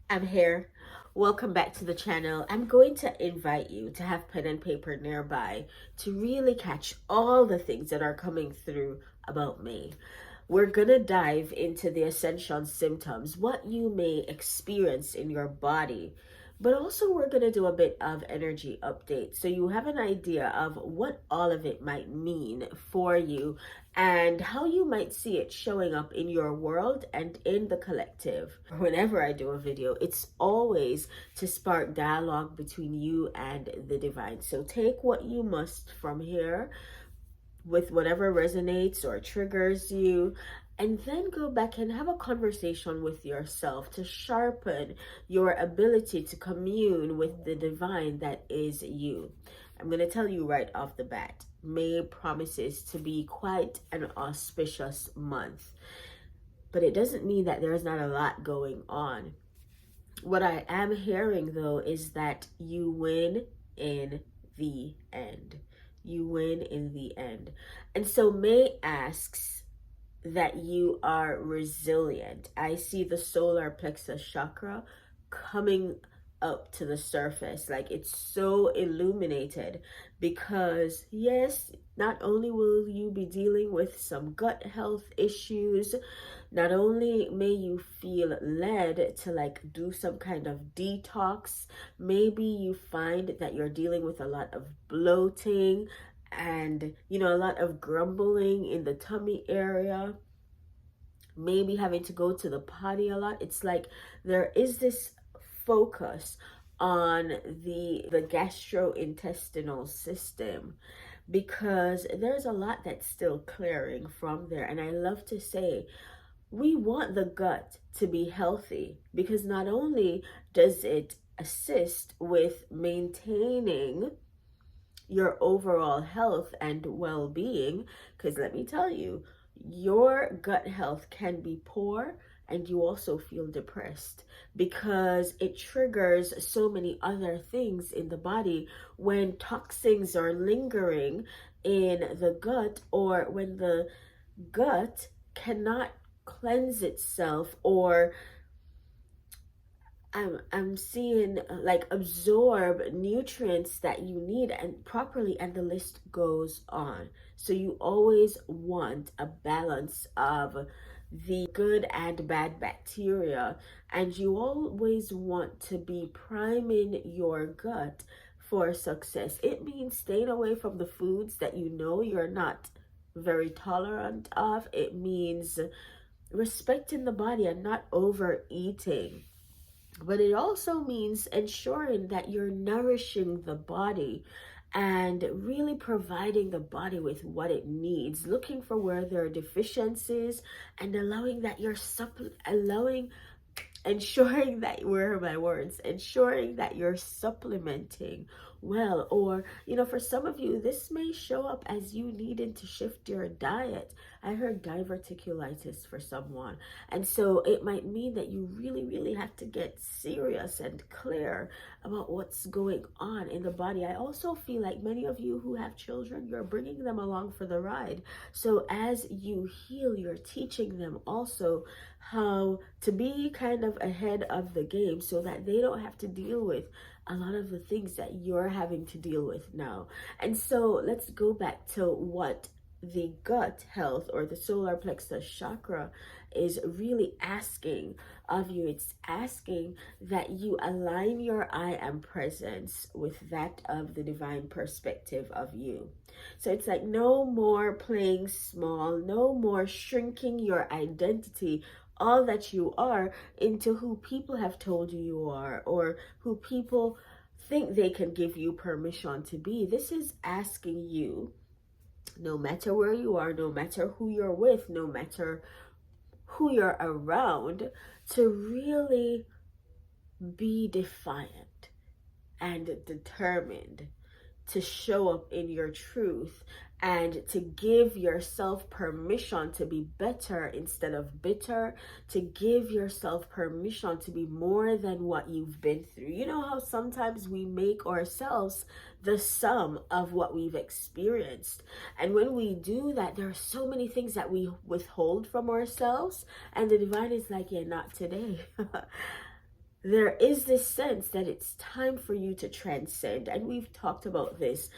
I'm here. Welcome back to the channel. I'm going to invite you to have pen and paper nearby to really catch all the things that are coming through about May. We're going to dive into the Ascension symptoms, what you may experience in your body, but also we're going to do a bit of energy update so you have an idea of what all of it might mean for you and how you might see it showing up in your world and in the collective. Whenever I do a video, it's always to spark dialogue between you and the divine. So take what you must from here with whatever resonates or triggers you, and then go back and have a conversation with yourself to sharpen your ability to commune with the divine that is you. I'm going to tell you right off the bat, May promises to be quite an auspicious month, but it doesn't mean that there's not a lot going on. What I am hearing though is that you win in the end. You win in the end. And so May asks that you are resilient. I see the solar plexus chakra coming up to the surface, like it's so illuminated, because yes, not only will you be dealing with some gut health issues, not only may you feel led to like do some kind of detox, maybe you find that you're dealing with a lot of bloating and a lot of grumbling in the tummy area, maybe having to go to the potty a lot. It's like there is this focus on the gastrointestinal system, because there's a lot that's still clearing from there. And I love to say, we want the gut to be healthy, because not only does it assist with maintaining your overall health and well-being, because let me tell you, your gut health can be poor and you also feel depressed, because it triggers so many other things in the body when toxins are lingering in the gut, or when the gut cannot cleanse itself, or I'm seeing like absorb nutrients that you need and properly, and the list goes on. So you always want a balance of the good and bad bacteria, and you always want to be priming your gut for success. It means staying away from the foods that you know you're not very tolerant of. It means respecting the body and not overeating. But it also means ensuring that you're nourishing the body and really providing the body with what it needs, looking for where there are deficiencies, and allowing that you're ensuring that, where are my words, ensuring that you're supplementing well. Or for some of you, this may show up as you needing to shift your diet. I heard diverticulitis for someone, and so it might mean that you really have to get serious and clear about what's going on in the body. I also feel like many of you who have children, you're bringing them along for the ride. So as you heal, you're teaching them also how to be kind of ahead of the game, so that they don't have to deal with a lot of the things that you're having to deal with now. And so let's go back to what the gut health, or the solar plexus chakra, is really asking of you. It's asking that you align your I am presence with that of the divine perspective of you. So it's like no more playing small, no more shrinking your identity, all that you are, into who people have told you are, or who people think they can give you permission to be. This is asking you, no matter where you are, no matter who you're with, no matter who you're around, to really be defiant and determined to show up in your truth, and to give yourself permission to be better instead of bitter, to give yourself permission to be more than what you've been through. You know how sometimes we make ourselves the sum of what we've experienced, and when we do that, there are so many things that we withhold from ourselves, and the divine is like, yeah, not today. there is this sense that it's time for you to transcend. And we've talked about this.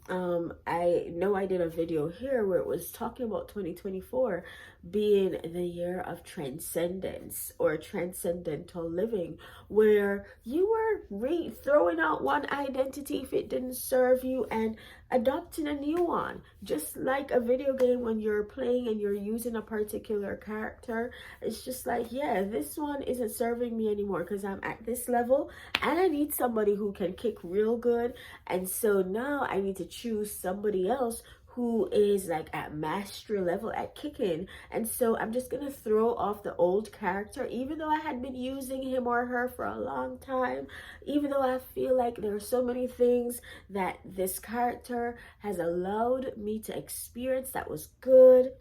I know I did a video here where it was talking about 2024 being the year of transcendence or transcendental living, where you were throwing out one identity if it didn't serve you and adopting a new one. Just like a video game, when you're playing and you're using a particular character, it's just like, yeah, this one isn't serving me anymore because I'm at this level and I need somebody who can kick real good. And so now I need to choose somebody else who is like at mastery level at kicking. And so I'm just gonna throw off the old character, even though I had been using him or her for a long time, even though I feel like there are so many things that this character has allowed me to experience that was good.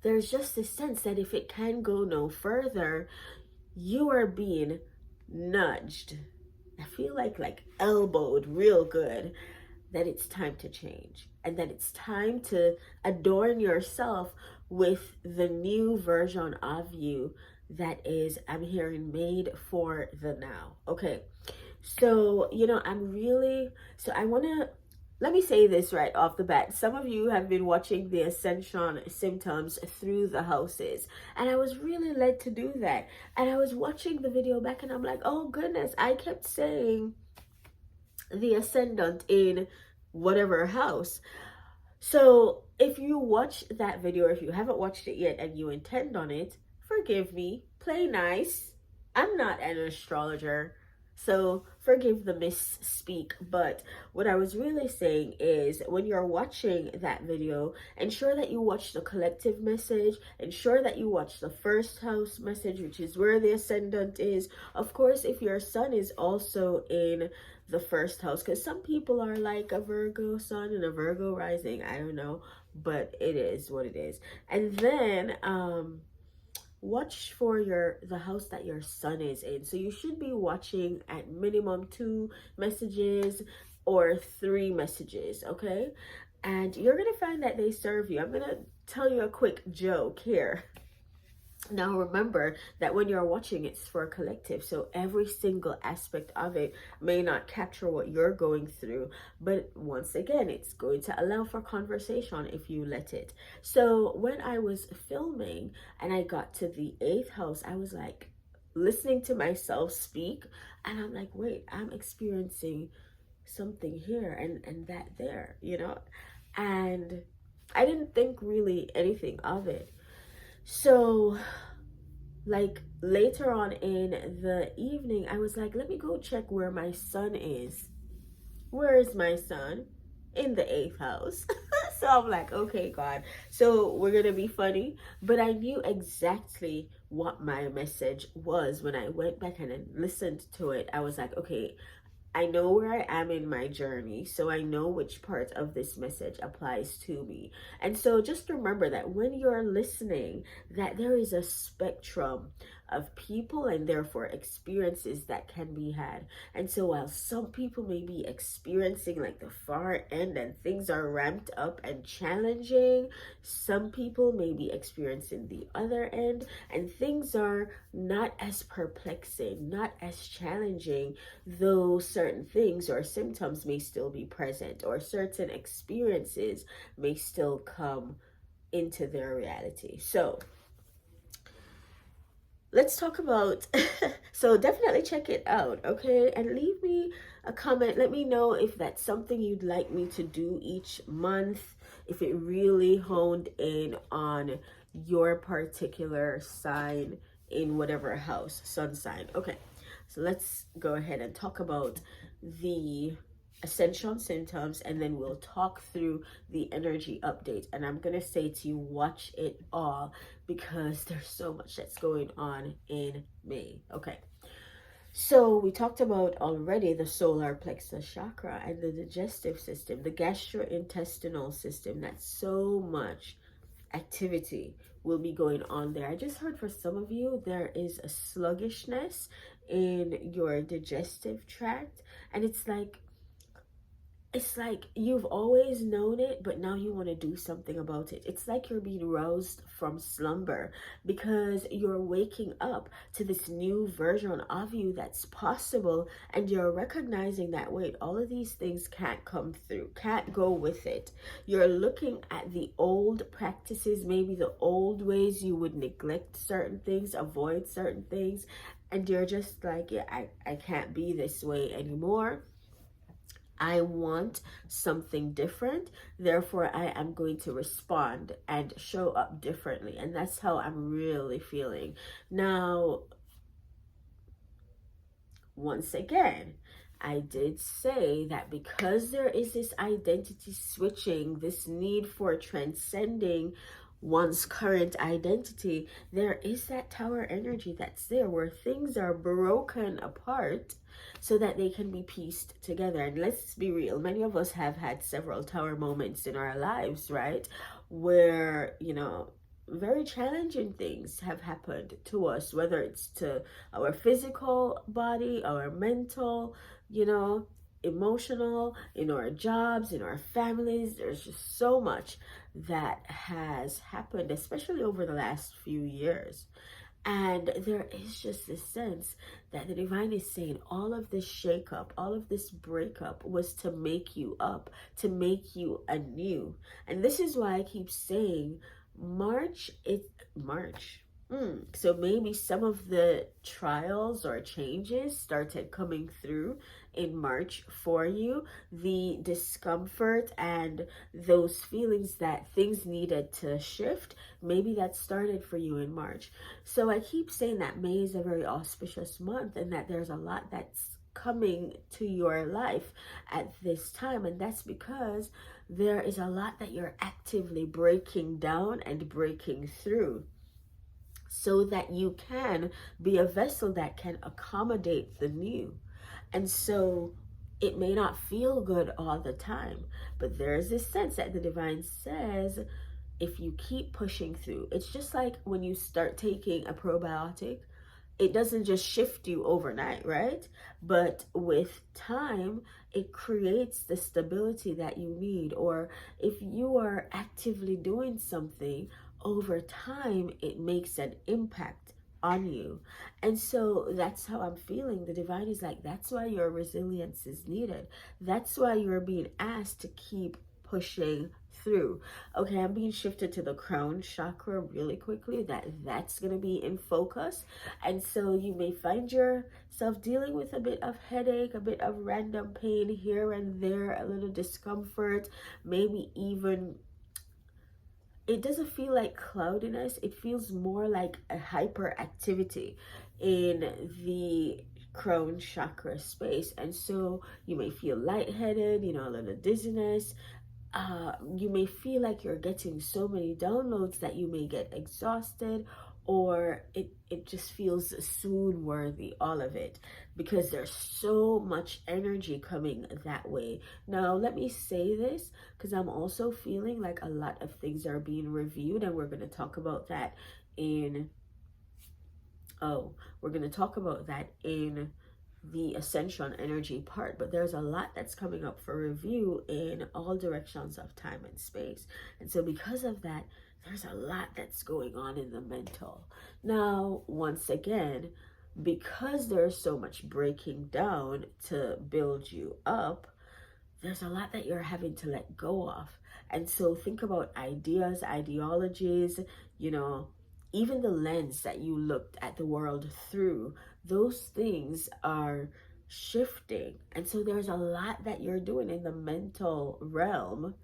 There's just this sense that if it can go no further, you are being nudged. I feel like elbowed real good, that it's time to change and that it's time to adorn yourself with the new version of you that is, I'm hearing, made for the now. Okay. So, I want to, let me say this right off the bat. Some of you have been watching the Ascension Symptoms through the houses, and I was really led to do that. And I was watching the video back and I'm like, oh goodness, I kept saying the ascendant in whatever house. So if you watch that video, or if you haven't watched it yet and you intend on it, forgive me, play nice. I'm not an astrologer, so forgive the misspeak. But what I was really saying is, when you're watching that video, ensure that you watch the collective message, ensure that you watch the first house message, which is where the ascendant is. Of course, if your sun is also in the first house, because some people are like a Virgo sun and a Virgo rising, I don't know, but it is what it is. And then watch for the house that your sun is in. So you should be watching at minimum 2 messages or 3 messages, okay? And you're gonna find that they serve you. I'm gonna tell you a quick joke here. Now remember that when you're watching, it's for a collective, so every single aspect of it may not capture what you're going through, but once again, it's going to allow for conversation if you let it. So when I was filming and I got to the 8th house, I was like listening to myself speak, and I'm like, wait, I'm experiencing something here and that there, and I didn't think really anything of it. So like later on in the evening, I was like, let me go check where my sun is. Where is my sun? In the 8th house. So I'm like, okay, God. So we're going to be funny. But I knew exactly what my message was when I went back and listened to it. I was like, okay, I know where I am in my journey, so I know which part of this message applies to me. And so just remember that when you're listening, that there is a spectrum of people and therefore experiences that can be had. And so while some people may be experiencing like the far end and things are ramped up and challenging, some people may be experiencing the other end and things are not as perplexing, not as challenging, though certain things or symptoms may still be present, or certain experiences may still come into their reality. So let's talk about so definitely check it out, okay? And leave me a comment. Let me know if that's something you'd like me to do each month, if it really honed in on your particular sign in whatever house, sun sign. Okay, so let's go ahead and talk about the Ascension Symptoms, and then we'll talk through the energy update. And I'm gonna say to you, watch it all, because there's so much that's going on in May. Okay, so we talked about already the solar plexus chakra and the digestive system, the gastrointestinal system. That's so much activity will be going on there. I just heard for some of you there is a sluggishness in your digestive tract, and it's like it's like you've always known it, but now you want to do something about it. It's like you're being roused from slumber because you're waking up to this new version of you that's possible, and you're recognizing that, wait, all of these things can't come through, can't go with it. You're looking at the old practices, maybe the old ways you would neglect certain things, avoid certain things, and you're just like, yeah, I can't be this way anymore. I want something different. Therefore, I am going to respond and show up differently. And that's how I'm really feeling. Now, once again, I did say that because there is this identity switching, this need for transcending one's current identity, there is that tower energy that's there where things are broken apart so that they can be pieced together. And let's be real, many of us have had several tower moments in our lives, right? Where, very challenging things have happened to us, whether it's to our physical body, our mental, emotional, in our jobs, in our families. There's just so much that has happened, especially over the last few years. And there is just this sense that the divine is saying all of this shakeup, all of this breakup was to make you up, to make you anew. And this is why I keep saying March. So maybe some of the trials or changes started coming through in March for you. The discomfort and those feelings that things needed to shift, maybe that started for you in March. So I keep saying that May is a very auspicious month and that there's a lot that's coming to your life at this time. And that's because there is a lot that you're actively breaking down and breaking through, so that you can be a vessel that can accommodate the new. And so it may not feel good all the time, but there's this sense that the divine says, if you keep pushing through, it's just like when you start taking a probiotic, it doesn't just shift you overnight, right? But with time, it creates the stability that you need. Or if you are actively doing something, over time, it makes an impact on you. And so that's how I'm feeling. The divine is like, that's why your resilience is needed. That's why you're being asked to keep pushing through. Okay, I'm being shifted to the crown chakra really quickly. That's going to be in focus. And so you may find yourself dealing with a bit of headache, a bit of random pain here and there, a little discomfort, maybe even, it doesn't feel like cloudiness. It feels more like a hyperactivity in the crown chakra space. And so you may feel lightheaded, a little dizziness. You may feel like you're getting so many downloads that you may get exhausted, or it just feels swoon worthy, all of it, because there's so much energy coming that way. Now, let me say this because I'm also feeling like a lot of things are being reviewed, and we're going to talk about that in the ascension energy part. But there's a lot that's coming up for review in all directions of time and space. And so because of that, there's a lot that's going on in the mental. Now, once again, because there's so much breaking down to build you up, there's a lot that you're having to let go of. And so think about ideas, ideologies, even the lens that you looked at the world through, those things are shifting. And so there's a lot that you're doing in the mental realm,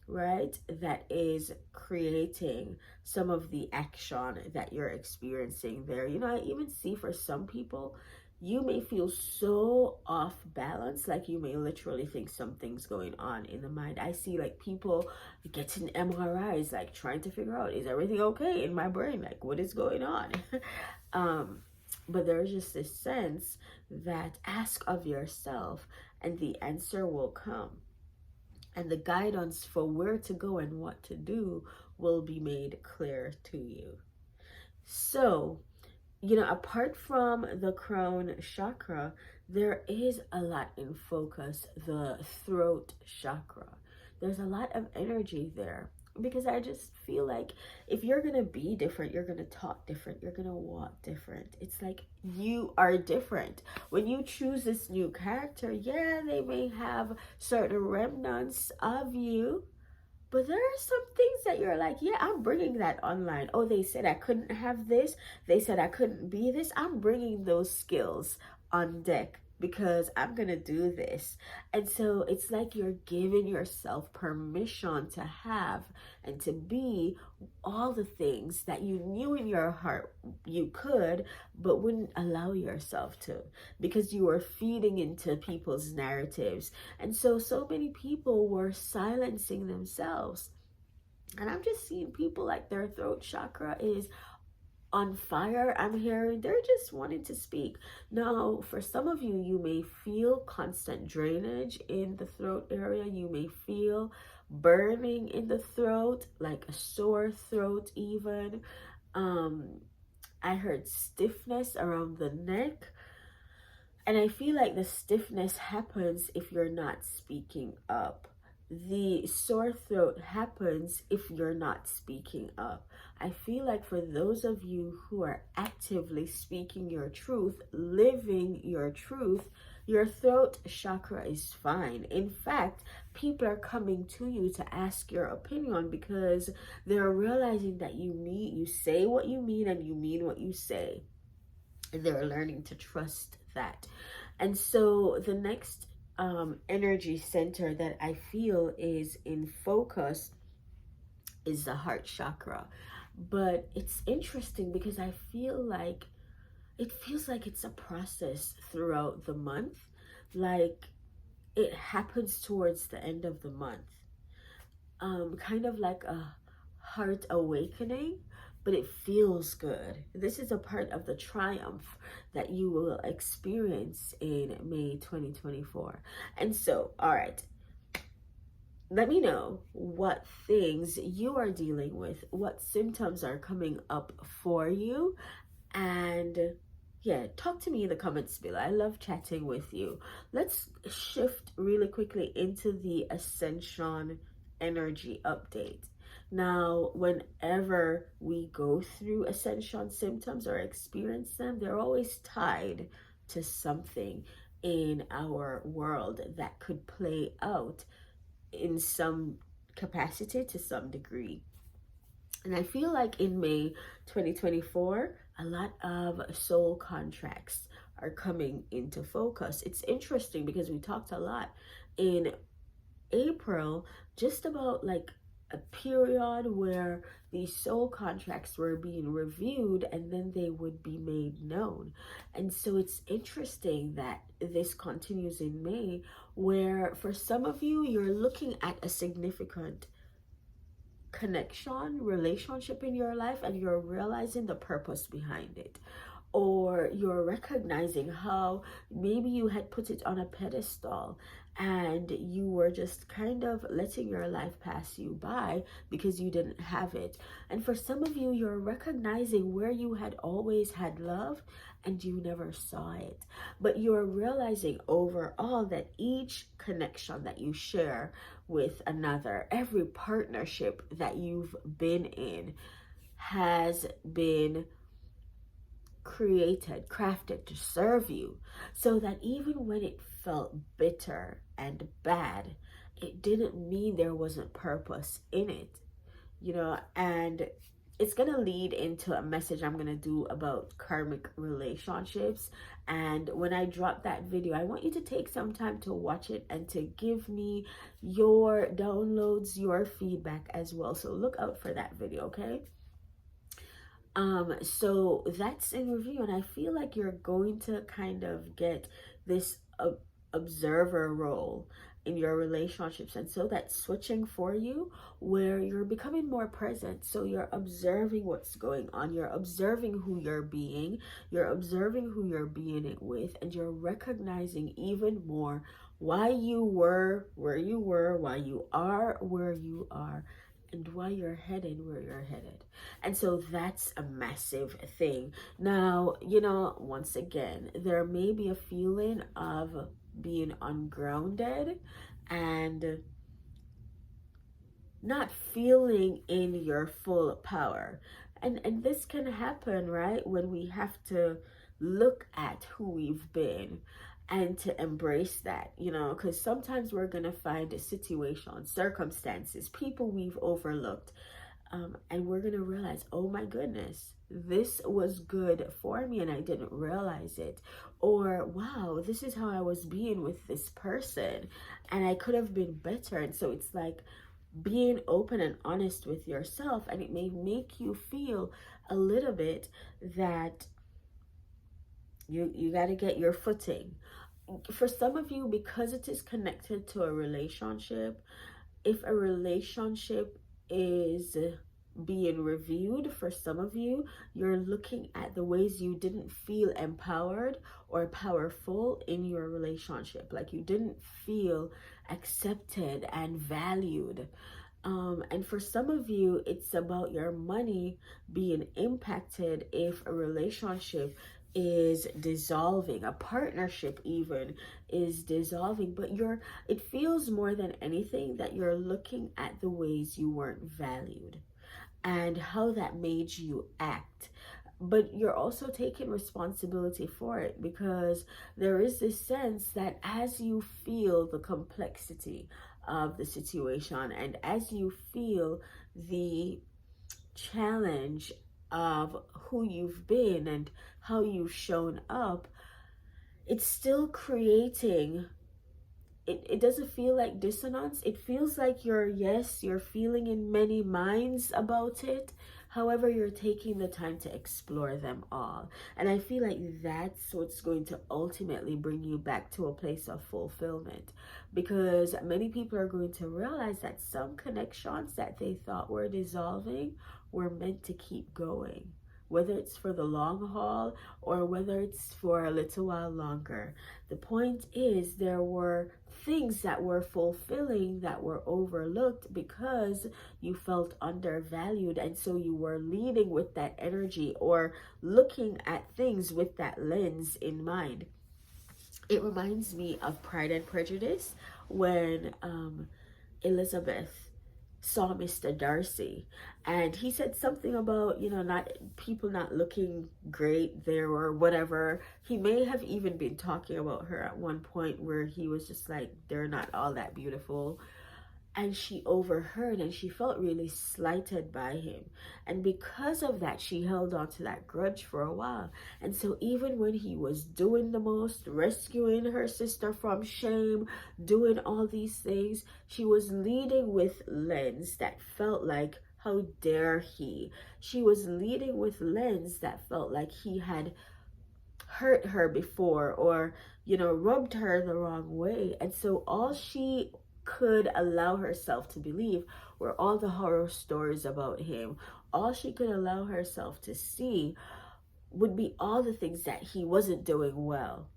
right, that is creating some of the action that you're experiencing there. I even see for some people, you may feel so off balance, like you may literally think something's going on in the mind. I see like people getting MRIs, like trying to figure out, is everything okay in my brain? Like, what is going on? But there's just this sense that ask of yourself and the answer will come. And the guidance for where to go and what to do will be made clear to you. So apart from the crown chakra, there is a lot in focus, the throat chakra. There's a lot of energy there because I just feel like if you're going to be different, you're going to talk different, you're going to walk different. It's like you are different. When you choose this new character, yeah, they may have certain remnants of you, but there are some things that you're like, yeah, I'm bringing that online. Oh, they said I couldn't have this. They said I couldn't be this. I'm bringing those skills on deck because I'm going to do this. And so it's like you're giving yourself permission to have and to be all the things that you knew in your heart you could, but wouldn't allow yourself to because you were feeding into people's narratives. And so many people were silencing themselves. And I'm just seeing people like their throat chakra is on fire. I'm hearing they're just wanting to speak. Now, for some of you, you may feel constant drainage in the throat area. You may feel burning in the throat, like a sore throat even. I heard stiffness around the neck. And I feel like the stiffness happens if you're not speaking up. The sore throat happens if you're not speaking up. I feel like for those of you who are actively speaking your truth, living your truth, your throat chakra is fine. In fact, people are coming to you to ask your opinion because they're realizing that you say what you mean and you mean what you say. And they're learning to trust that. And so the next energy center that I feel is in focus is the heart chakra. But it's interesting because I feel like it feels like it's a process throughout the month. Like it happens towards the end of the month. Kind of like a heart awakening, but it feels good. This is a part of the triumph that you will experience in May 2024. And so, all right, let me know what things you are dealing with, what symptoms are coming up for you, and yeah, talk to me in the comments below. I love chatting with you. Let's shift really quickly into the Ascension energy update. Now, whenever we go through Ascension symptoms or experience them, they're always tied to something in our world that could play out in some capacity to some degree. And I feel like in May 2024, a lot of soul contracts are coming into focus. It's interesting because we talked a lot in April just about like a period where these soul contracts were being reviewed and then they would be made known. And so it's interesting that this continues in May, where for some of you, you're looking at a significant connection, relationship in your life, and you're realizing the purpose behind it. Or you're recognizing how maybe you had put it on a pedestal and you were just kind of letting your life pass you by because you didn't have it. And for some of you, you're recognizing where you had always had love and you never saw it. But you're realizing overall that each connection that you share with another, every partnership that you've been in has been created, crafted to serve you, so that even when it felt bitter and bad, it didn't mean there wasn't purpose in it, and it's going to lead into a message I'm going to do about karmic relationships. And when I drop that video, I want you to take some time to watch it and to give me your downloads, your feedback as well. So look out for that video, okay? So that's in review, and I feel like you're going to kind of get this observer role in your relationships. And so that's switching for you, where you're becoming more present. So you're observing what's going on, you're observing who you're being it with, and you're recognizing even more why you were where you were, why you are where you are, and why you're headed where you're headed. And so that's a massive thing. Now, once again, there may be a feeling of being ungrounded and not feeling in your full power. And this can happen, right? When we have to look at who we've been and to embrace that, because sometimes we're going to find a situation, circumstances, people we've overlooked, and we're going to realize, oh my goodness, this was good for me and I didn't realize it. Or, wow, this is how I was being with this person and I could have been better. And so it's like being open and honest with yourself, and it may make you feel a little bit that you got to get your footing. For some of you, because it is connected to a relationship, if a relationship is being reviewed, for some of you, you're looking at the ways you didn't feel empowered or powerful in your relationship, like you didn't feel accepted and valued. And for some of you, it's about your money being impacted if a relationship is dissolving, a partnership even is dissolving, but it feels more than anything that you're looking at the ways you weren't valued and how that made you act. But you're also taking responsibility for it, because there is this sense that as you feel the complexity of the situation and as you feel the challenge of who you've been and how you've shown up, it's still creating, it doesn't feel like dissonance. It feels like you're feeling in many minds about it. However, you're taking the time to explore them all. And I feel like that's what's going to ultimately bring you back to a place of fulfillment. Because many people are going to realize that some connections that they thought were dissolving were meant to keep going. Whether it's for the long haul or whether it's for a little while longer. The point is, there were things that were fulfilling that were overlooked because you felt undervalued, and so you were leading with that energy or looking at things with that lens in mind. It reminds me of Pride and Prejudice when Elizabeth saw Mr. Darcy, and he said something about not people not looking great there or whatever. He may have even been talking about her at one point where he was just like, they're not all that beautiful. And she overheard and she felt really slighted by him. And because of that, she held on to that grudge for a while. And so even when he was doing the most, rescuing her sister from shame, doing all these things, she was leading with lens that felt like, how dare he? She was leading with lens that felt like he had hurt her before or, rubbed her the wrong way. And so all she could allow herself to believe were all the horror stories about him. All she could allow herself to see would be all the things that he wasn't doing well,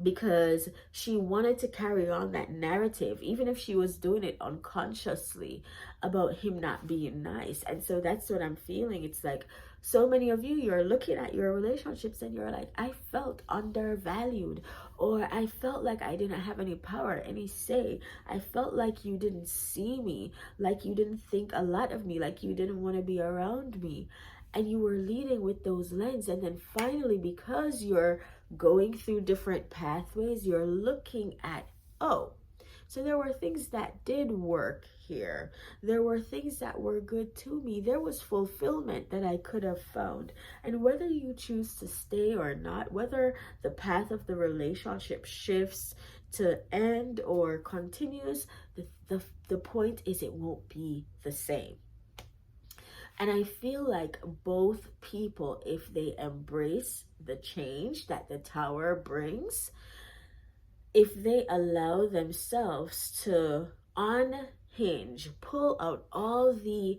because she wanted to carry on that narrative, even if she was doing it unconsciously, about him not being nice. And so that's what I'm feeling. It's like, so many of you, you're looking at your relationships and you're like, I felt undervalued, or I felt like I didn't have any power, any say. I felt like you didn't see me, like you didn't think a lot of me, like you didn't want to be around me. And you were leading with those lenses. And then finally, because you're going through different pathways, you're looking at, oh, so there were things that did work here. There were things that were good to me. There was fulfillment that I could have found. And whether you choose to stay or not, whether the path of the relationship shifts to end or continues, the point is it won't be the same. And I feel like both people, if they embrace the change that the tower brings, if they allow themselves to unhinge, pull out all the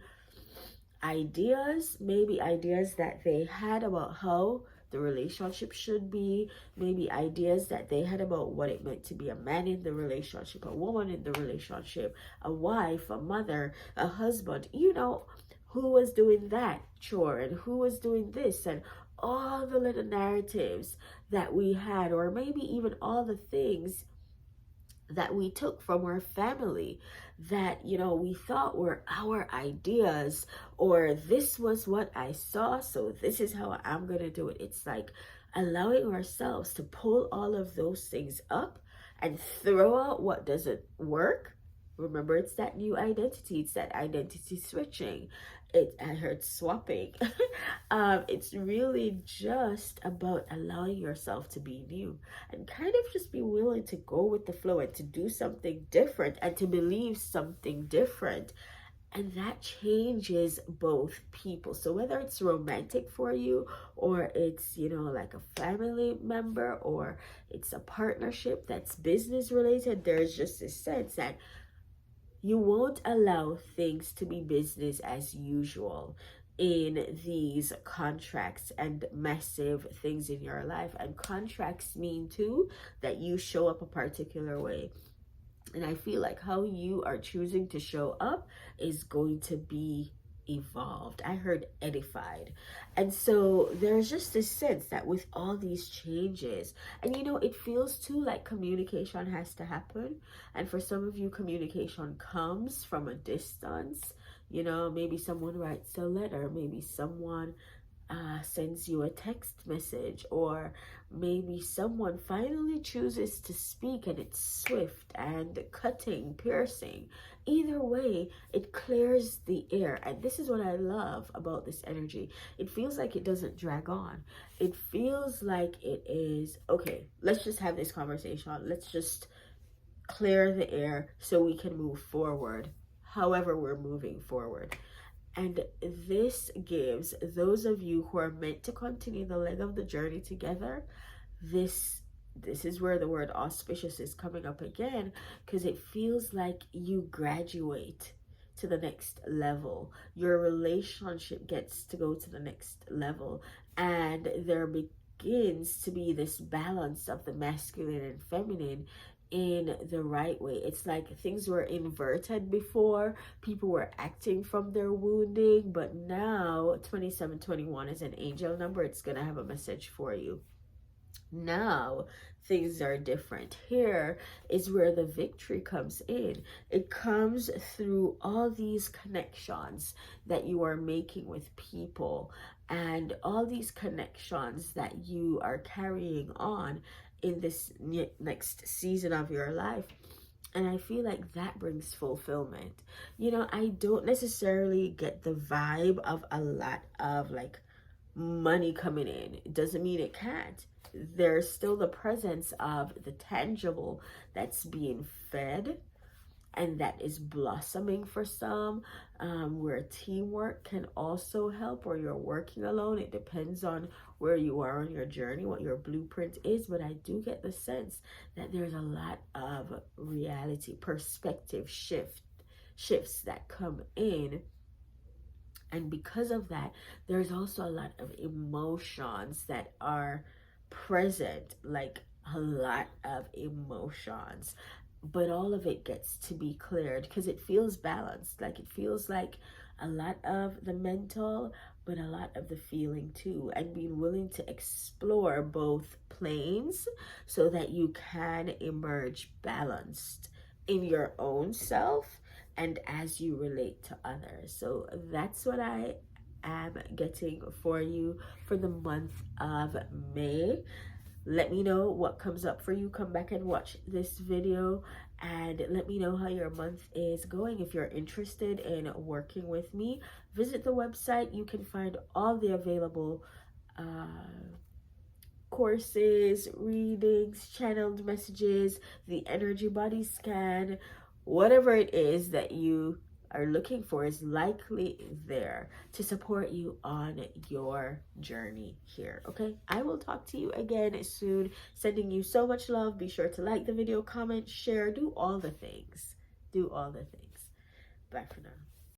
ideas, maybe ideas that they had about how the relationship should be, maybe ideas that they had about what it meant to be a man in the relationship, a woman in the relationship, a wife, a mother, a husband, you know, who was doing that chore and who was doing this, and all the little narratives that we had, or maybe even all the things that we took from our family that, you know, we thought were our ideas, or this was what I saw, so this is how I'm going to do it. It's like allowing ourselves to pull all of those things up and throw out what doesn't work. Remember, it's that new identity, it's that identity switching. I heard swapping. It's really just about allowing yourself to be new and kind of just be willing to go with the flow and to do something different and to believe something different. And that changes both people. So whether it's romantic for you, or it's, you know, like a family member, or it's a partnership that's business related, there's just a sense that you won't allow things to be business as usual in these contracts and massive things in your life. And contracts mean too that you show up a particular way. And I feel like how you are choosing to show up is going to be evolved. I heard edified. And so there's just this sense that with all these changes, and you know, it feels too like communication has to happen. And for some of you, communication comes from a distance. You know, maybe someone writes a letter, maybe someone sends you a text message, or maybe someone finally chooses to speak and it's swift and cutting, piercing. Either way, it clears the air. And this is what I love about this energy. It feels like it doesn't drag on. It feels like it is, okay, let's just have this conversation. Let's just clear the air so we can move forward, however we're moving forward. And this gives those of you who are meant to continue the leg of the journey together, this is where the word auspicious is coming up again, because it feels like you graduate to the next level. Your relationship gets to go to the next level, and there begins to be this balance of the masculine and feminine in the right way. It's like things were inverted before. People were acting from their wounding, but now 2721 is an angel number. It's gonna have a message for you. Now things are different. Here is where the victory comes in. It comes through all these connections that you are making with people, and all these connections that you are carrying on in this next season of your life. And I feel like that brings fulfillment. You know, I don't necessarily get the vibe of a lot of like money coming in. It doesn't mean it can't. There's still the presence of the tangible that's being fed and that is blossoming for some, where teamwork can also help, or you're working alone. It depends on where you are on your journey, what your blueprint is. But I do get the sense that there's a lot of reality, perspective shifts that come in. And because of that, there's also a lot of emotions that are present, like a lot of emotions. But all of it gets to be cleared because it feels balanced. Like it feels like a lot of the mental, but a lot of the feeling too. And being willing to explore both planes so that you can emerge balanced in your own self and as you relate to others. So that's what I am getting for you for the month of May. Let me know what comes up for you. Come back and watch this video and let me know how your month is going. If you're interested in working with me, visit the website. You can find all the available courses, readings, channeled messages, the energy body scan, whatever it is that you are looking for is likely there to support you on your journey here. Okay, I will talk to you again soon. Sending you so much love. Be sure to like the video, comment, share, do all the things. Bye for now.